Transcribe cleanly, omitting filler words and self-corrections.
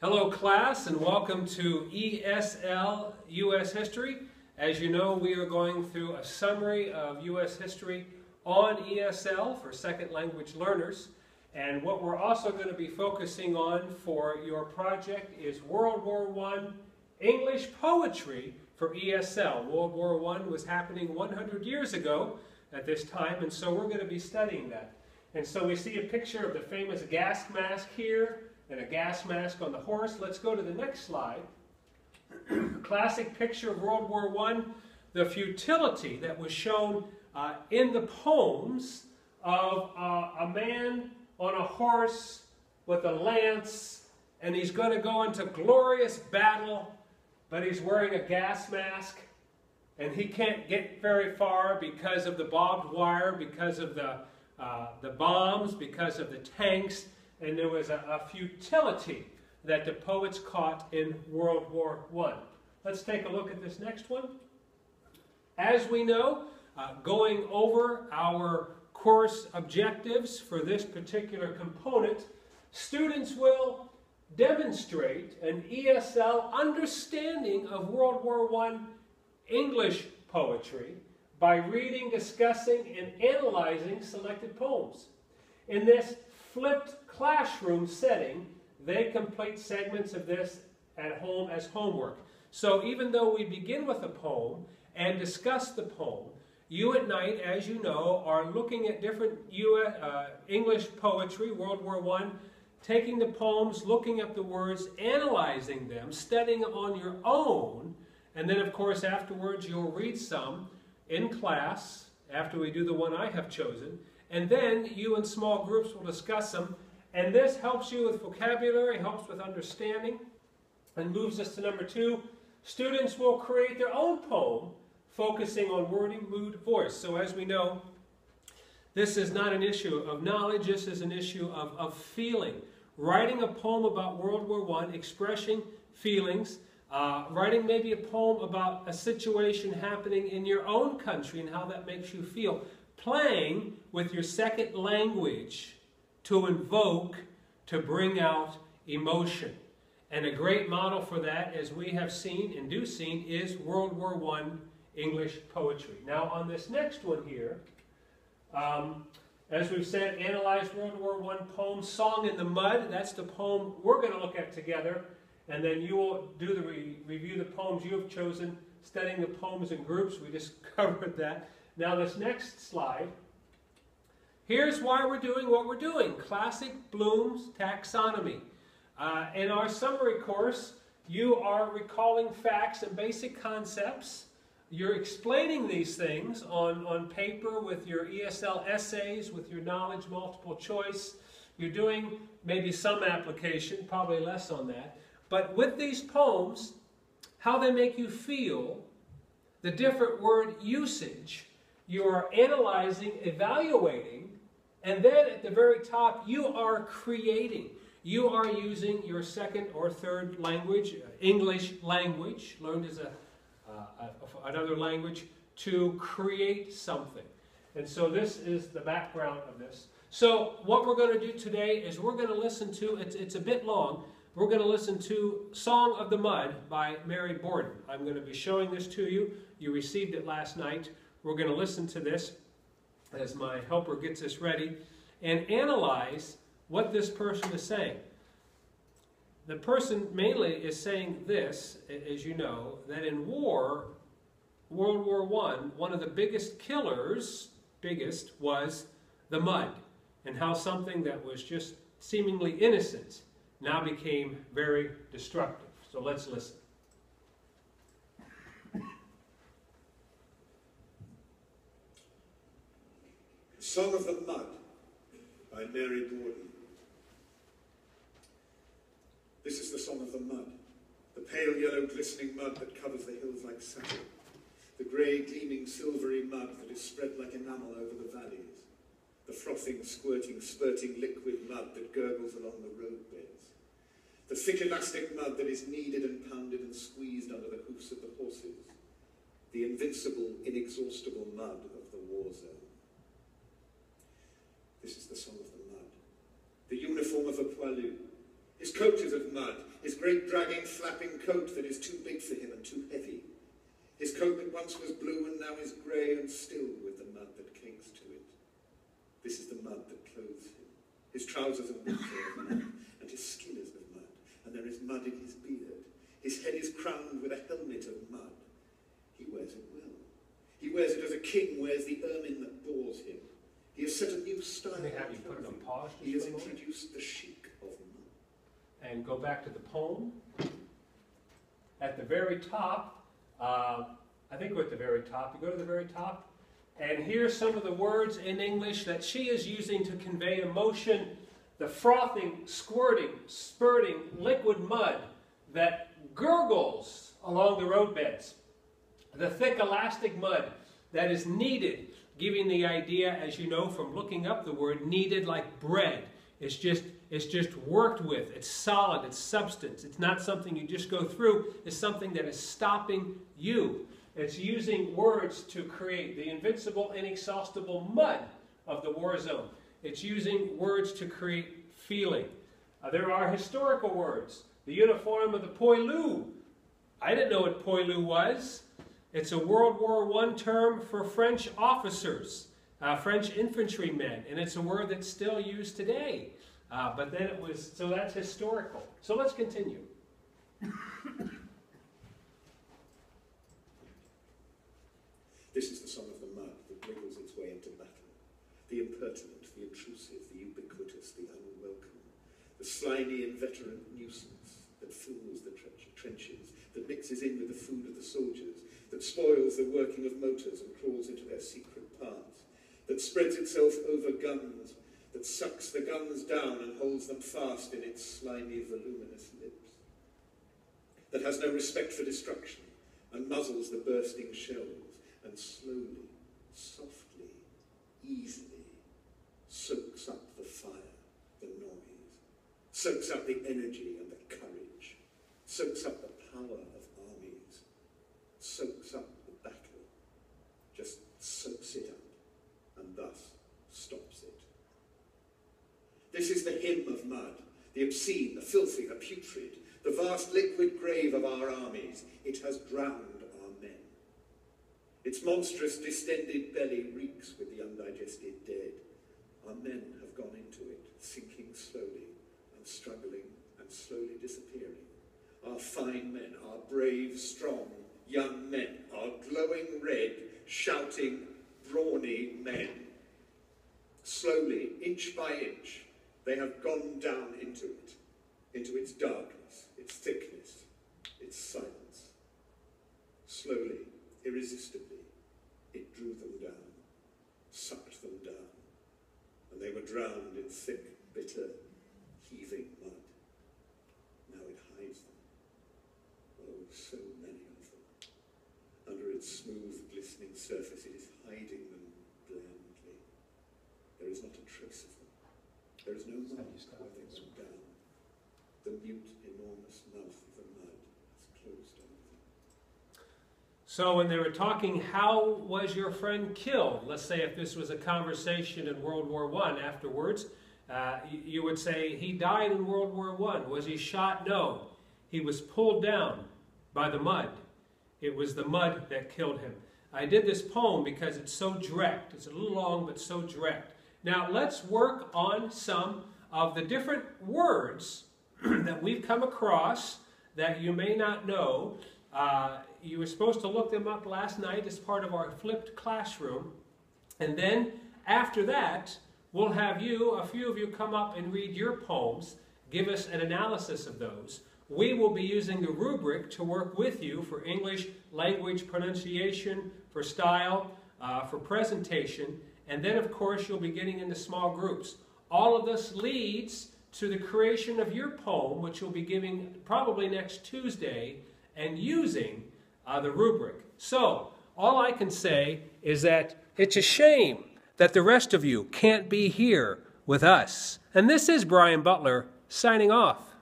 Hello class, and welcome to ESL U.S. History. As you know, we are going through a summary of U.S. history on ESL for second language learners. And what we're also going to be focusing on for your project is World War I English poetry for ESL. World War I was happening 100 years ago at this time, and so we're going to be studying that. And so we see a picture of the famous gas mask here, and a gas mask on the horse. Let's go to the next slide. Classic picture of World War I, the futility that was shown in the poems of a man on a horse with a lance, and he's going to go into glorious battle, but he's wearing a gas mask, and he can't get very far because of the barbed wire, because of the bombs, because of the tanks. And there was a futility that the poets caught in World War I. Let's take a look at this next one. As we know, going over our course objectives for this particular component, students will demonstrate an ESL understanding of World War I English poetry by reading, discussing, and analyzing selected poems. In this flipped classroom setting, they complete segments of this at home as homework. So even though we begin with a poem and discuss the poem, you at night, as you know, are looking at different English poetry, World War I, taking the poems, looking up the words, analyzing them, studying on your own, and then of course afterwards you'll read some in class after we do the one I have chosen. And then you in small groups will discuss them. And this helps you with vocabulary, helps with understanding, and moves us to number 2. Students will create their own poem, focusing on wording, mood, voice. So as we know, this is not an issue of knowledge, this is an issue of feeling. Writing a poem about World War I, expressing feelings, writing maybe a poem about a situation happening in your own country and how that makes you feel. Playing with your second language to invoke, to bring out emotion. And a great model for that, as we have seen and do seen, is World War I English poetry. Now on this next one here, as we've said, analyze World War I poem, Song in the Mud. That's the poem we're going to look at together. And then you will do the review the poems you have chosen, studying the poems in groups. We just covered that. Now this next slide, here's why we're doing what we're doing. Classic Bloom's taxonomy. In our summary course, you are recalling facts and basic concepts. You're explaining these things on paper with your ESL essays, with your knowledge multiple choice. You're doing maybe some application, probably less on that. But with these poems, how they make you feel, the different word usage, you are analyzing, evaluating, and then at the very top, you are creating. You are using your second or third language, English language, learned as another language, to create something. And so this is the background of this. So what we're going to do today is we're going to listen to, it's a bit long, we're going to listen to Song of the Mud by Mary Borden. I'm going to be showing this to you. You received it last night. We're going to listen to this as my helper gets us ready and analyze what this person is saying. The person mainly is saying this, as you know, that in war, World War I, one of the biggest killers, was the mud, and how something that was just seemingly innocent now became very destructive. So let's listen. Song of the Mud by Mary Borden. This is the song of the mud, the pale yellow glistening mud that covers the hills like satin, the grey gleaming silvery mud that is spread like enamel over the valleys, the frothing, squirting, spurting liquid mud that gurgles along the roadbeds, the thick elastic mud that is kneaded and pounded and squeezed under the hoofs of the horses, the invincible, inexhaustible mud of the war zone. This is the song of the mud, the uniform of a poilu, his coat is of mud, his great dragging flapping coat that is too big for him and too heavy. His coat that once was blue and now is grey and still with the mud that clings to it. This is the mud that clothes him. His trousers are winter of mud, and his skin is of mud, and there is mud in his beard. His head is crowned with a helmet of mud. He wears it well. He wears it as a king wears the ermine that bores him. He has set a new style. Let me have you put it on pause. He has introduced the chic of mud. And go back to the poem. At the very top, I think we're at the very top. You go to the very top, and here's some of the words in English that she is using to convey emotion. The frothing, squirting, spurting liquid mud that gurgles along the roadbeds. The thick elastic mud that is kneaded, giving the idea, as you know from looking up the word, kneaded like bread. It's just worked with. It's solid. It's substance. It's not something you just go through. It's something that is stopping you. It's using words to create the invincible, inexhaustible mud of the war zone. It's using words to create feeling. There are historical words. The uniform of the poilu. I didn't know what poilu was. It's a World War I term for French officers, French infantrymen, and it's a word that's still used today. But then it was, so that's historical. So let's continue. This is the song of the mud that wriggles its way into battle. The impertinent, the intrusive, the ubiquitous, the unwelcome. The slimy, inveterate nuisance that fills the trenches, that mixes in with the food of the soldiers, that spoils the working of motors and crawls into their secret paths, that spreads itself over guns, that sucks the guns down and holds them fast in its slimy, voluminous lips, that has no respect for destruction and muzzles the bursting shells, and slowly, softly, easily soaks up the fire, the noise, soaks up the energy and the courage, soaks up the power of armies, soaks up the battle, just soaks it up, and thus stops it. This is the hymn of mud, the obscene, the filthy, the putrid, the vast liquid grave of our armies. It has drowned our men. Its monstrous distended belly reeks with the undigested dead. Our men have gone into it, sinking slowly and struggling and slowly disappearing. Our fine men, our brave, strong, young men, our glowing red, shouting, brawny men. Slowly, inch by inch, they have gone down into it, into its darkness, its thickness, its silence. Slowly, irresistibly, it drew them down, sucked them down, and they were drowned in thick, bitter, heaving mud. Now it hides them. Oh, so many of them. Under its smooth, glistening surface, it is hiding them blandly. There is not a trace of them. There is no mark where they went down. The mute, enormous mouth of the mud has closed over them. So when they were talking, how was your friend killed? Let's say if this was a conversation in World War I afterwards, you would say, he died in World War I. Was he shot? No. He was pulled down by the mud. It was the mud that killed him. I did this poem because it's so direct. It's a little long, but so direct. Now let's work on some of the different words that we've come across that you may not know. You were supposed to look them up last night as part of our flipped classroom. And then after that, we'll have a few of you come up and read your poems, give us an analysis of those. We will be using the rubric to work with you for English language pronunciation, for style, for presentation, and then of course you'll be getting into small groups. All of this leads to the creation of your poem, which you'll be giving probably next Tuesday, and using the rubric. So, all I can say is that it's a shame that the rest of you can't be here with us. And this is Brian Butler signing off.